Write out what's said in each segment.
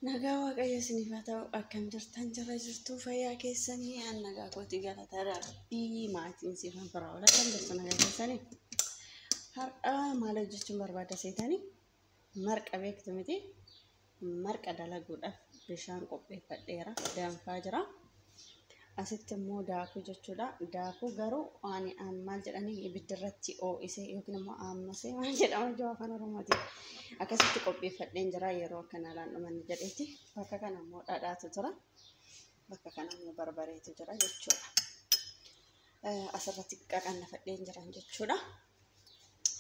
Nagaa waaqayyo isiniif haa ta'u akkam jirtan jara jirtuu fayyaa keessanii an nagaa kooti galata rabbii maatiin siifan firaa oola kan jirtu nagaa keessanii har'a maal hojjechuun barbaada seetanii marqa beektu miti marqa dalaguudhaaf bishaan qopheeffadheera danfaa jira asitti immoo daakuu jechuudha daakuu garuu ani maal jedhanii ibidda irratti oo'isee yookiin immoo ammasee maal jedhama jawaa afaan oromooti akkasitti qopheeffadheen jira yeroo akkana laannumanni jedheeti bakka kana immoo dhadhaatu jira bakka kana immoo barbareetu jira jechuudha asirratti qaqannafadheen jiran jechuudha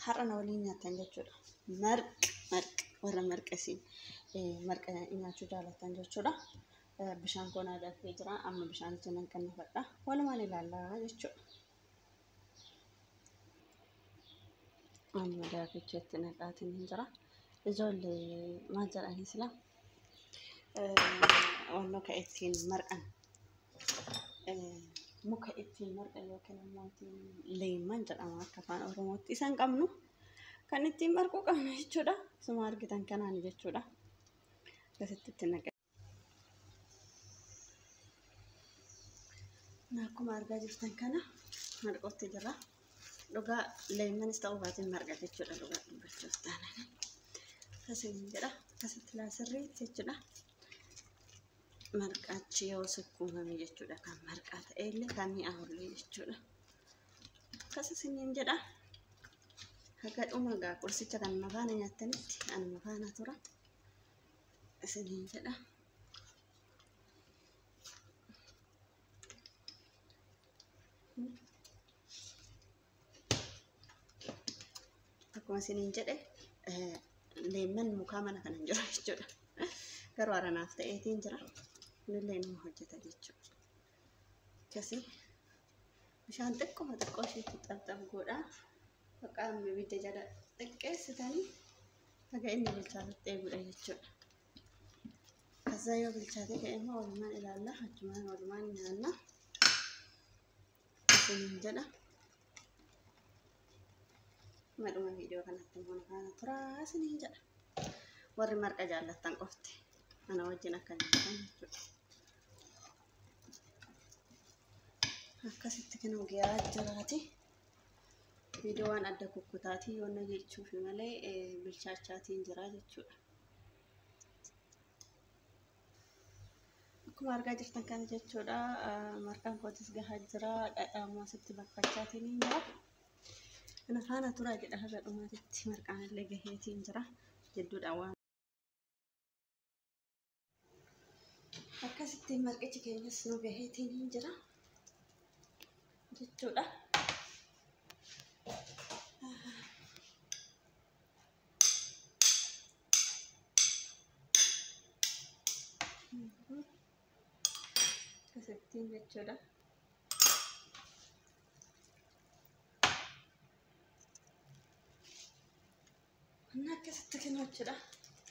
har'a na waliin nyaattan jechuudha warra marqasii marqa nyaachuu jaalatan jechuudha bishaan koon aadattee jira amma bishaan tunan qannafadha walumaan ilaallaa jechuudha amma daakicheetti naqaatiin hin jira ijoollee maal jedhanii sila wanno ka ittiin marqan muka ittiin marqan yookiin immoo leemman jedhama akka afaan oromootti isaan qabnu kan ittiin marquu qabnu jechuudha suma argitan kanaan jechuudha akkasitti naqa akkuma argaa jirtan kana marqootti jira dhugaa leemmanis ta'uu baatiin marqa jechuudha dhugaa dubbachuuf taanaan akkasiin jedha akkasitti laasirriitti jechuudha marqaachi yoo sukkuumame jechuudha kan marqaa ta'ellee kan mi'aawullee jechuudha akkasiin jedha haga dhuma gaa qursicha kan mafaana nyaattanitti ani mafaana tura isiniin jedha akkuma isiniin jedhe leemman mukaa mana kana jira jechuudha garuu aranaaf ta'eetiin jira illee nama hojjeta jechuudha akkasii bishaan xiqqoo isheetti xabxabgoodha baqaamni ibidda jala xiqqeessitanii haga inni bilchaatutti eeguudha jechuudha kaza yoo bilchaatee ka'e immoo walumaan ilaalla achumaan walumaan nyaanna isiniin jedha maduma viidiyoo kanatti immoo faana turaa isiniin jedha warri marqa jaallattan qofti ana wajjin akka nyaatan jechuudha akkasitti kan ogeeyaa jiraati viidiyoo waan adda kukkutaatii yoonna jechuufi malee bilchaachaatiin jira jechuudha akkuma argaa jirtan kana jechuudha marqaan kootis gahaa jira dhadhaamoo asitti bakfachaatiin jira ana faana turaa jedha haga dhumaatitti marqaan illee gaheetiin jira jedduudha waan akkasitti marqichi keenyas nu gaheetiin jira jechuudha akkasittiin jechuudha akkasitti kan jechuudha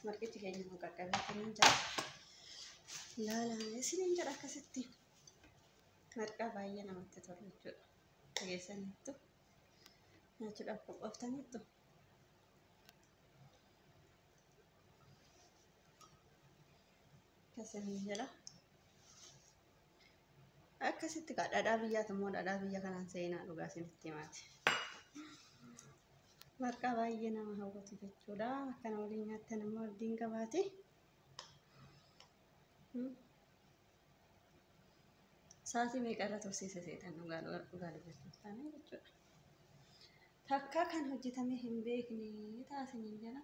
marqichi keenya nu qaqqabeetiin jira laalaan isiniin jedha akkasitti marqaa baay'ee namatti tolu jechuudha dhageessaniittu nyaachuudhaaf qophooftaniittu akkasiin jedha akkasitti dhadhaa biyyaati immoo dhadhaa biyya kanaan seenaa dhugaa isinitti himaati marqaa baay'ee nama hawwatu jechuudha akkana waliin nyaattan immoo abdiin qabaati sa'aatii meeqarra tursiisa seetan dhugaa dubbachuuf taane jechuudha takka kan hojjetame hin beekne taasiniin jala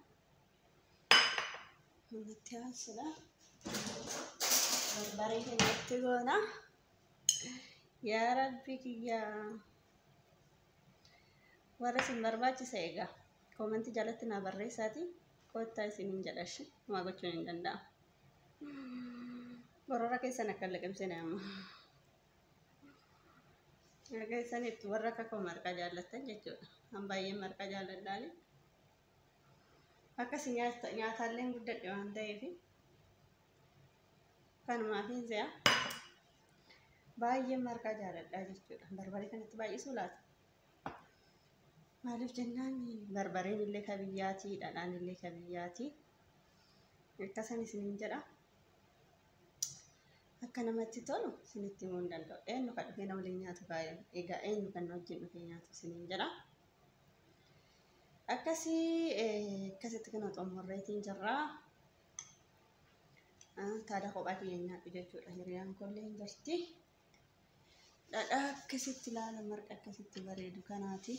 nutti haasudha barbaree keenyatti goona yaa rabbi kiyyaa warra isin barbaachisa egaa koomentii jalatti naa barreessaatii koottaa isiniin jedhashi waa gochuun hin danda'amu gorora keessan akka liqimsine amma erga isanitti warra akka koo marqaa jaallattan jechuudha an baay'een marqaa jaalladhaani akkas nyaataalleen guddadhe waan ta'eef kanumaaf hin se'a baay'een marqaa jaalladhaa jechuudha barbaree kanatti baay'isuu laata maaliif jennaan barbareen illee ka biyyaatii dhadhaan illee ka biyyaatii akkasan isiniin jedha akka namatti tolu isinitti himuu hin danda'u. Eenyu kan dhufee nama waliin nyaatu baay'ee egaa eenyu kan wajjin dhufee nyaatu isiniin jedha. Akkasitti kan xumurreetiin jirra. Taada kophaa kiyya nyaadhu jechuudha. Hiriyaan kollee hin jirti. Dhadhaa akkasitti ilaala marqa akkasitti bareedu kanaati.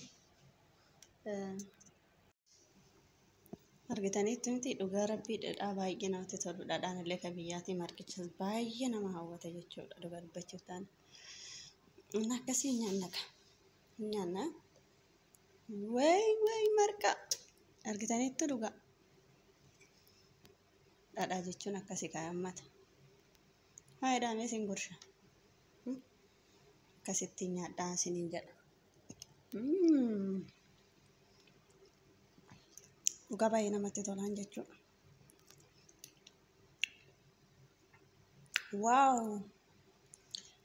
Argitanitti miti dhugaa rabbii dhadhaa baay'ee namatti tolu. Dhadhaan illee kan biyyaatti marqichas baay'ee nama hawwata jechuudha. Dhugaa dubbachuuf taana. Akkasii nyaanna. Way marqa. Argitanitti dhugaa. Dhadhaa jechuun akkasii kaayammata. Faayidaan isin gursha. Akkasitti nyaadhaa isiniin jedha. Dhugaa baay'ee namatti tolaan jechuudha. Waaw!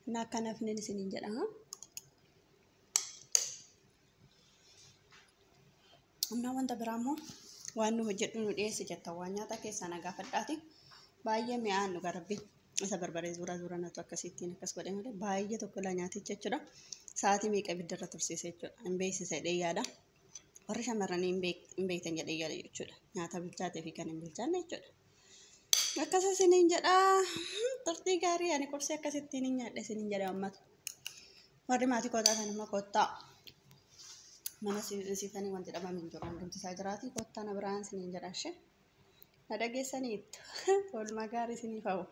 Inni akka nafni isiniin jedha. Amma wanta biraa immoo waan nu hojjedhu nu dhiyeessi jetta waan nyaata keessaa nagaa fadhaati. Baay'ee mi'aan dhugaa rabbii. Isa barbaree zuura natu akkasittiin akkas godhe malee baay'ee tokko la nyaaticha jechuudha. Sa'aatii meeqa ibiddarra tursiise jechuudha. Hin beeksisa dheeyyaadha. Warri shamarranii hin beektan jedhee yaada jechuudha. Nyaata bilchaatee fi kan hin bilchaanne jechuudha. Akkas isiniin jedha. Turtii gaarii ani qursii akkasittiin hin nyaadhe isiniin jedha ummata. Warri maatii kootaa kan immoo koottaa. Mana siitanii wanti dhabame hin jiru. Hundumti isaa jiraatii koottaa na biraan isiniin jedha ishee. Na dhageessaniitu. Oolmaa gaarii isiniif hawwa.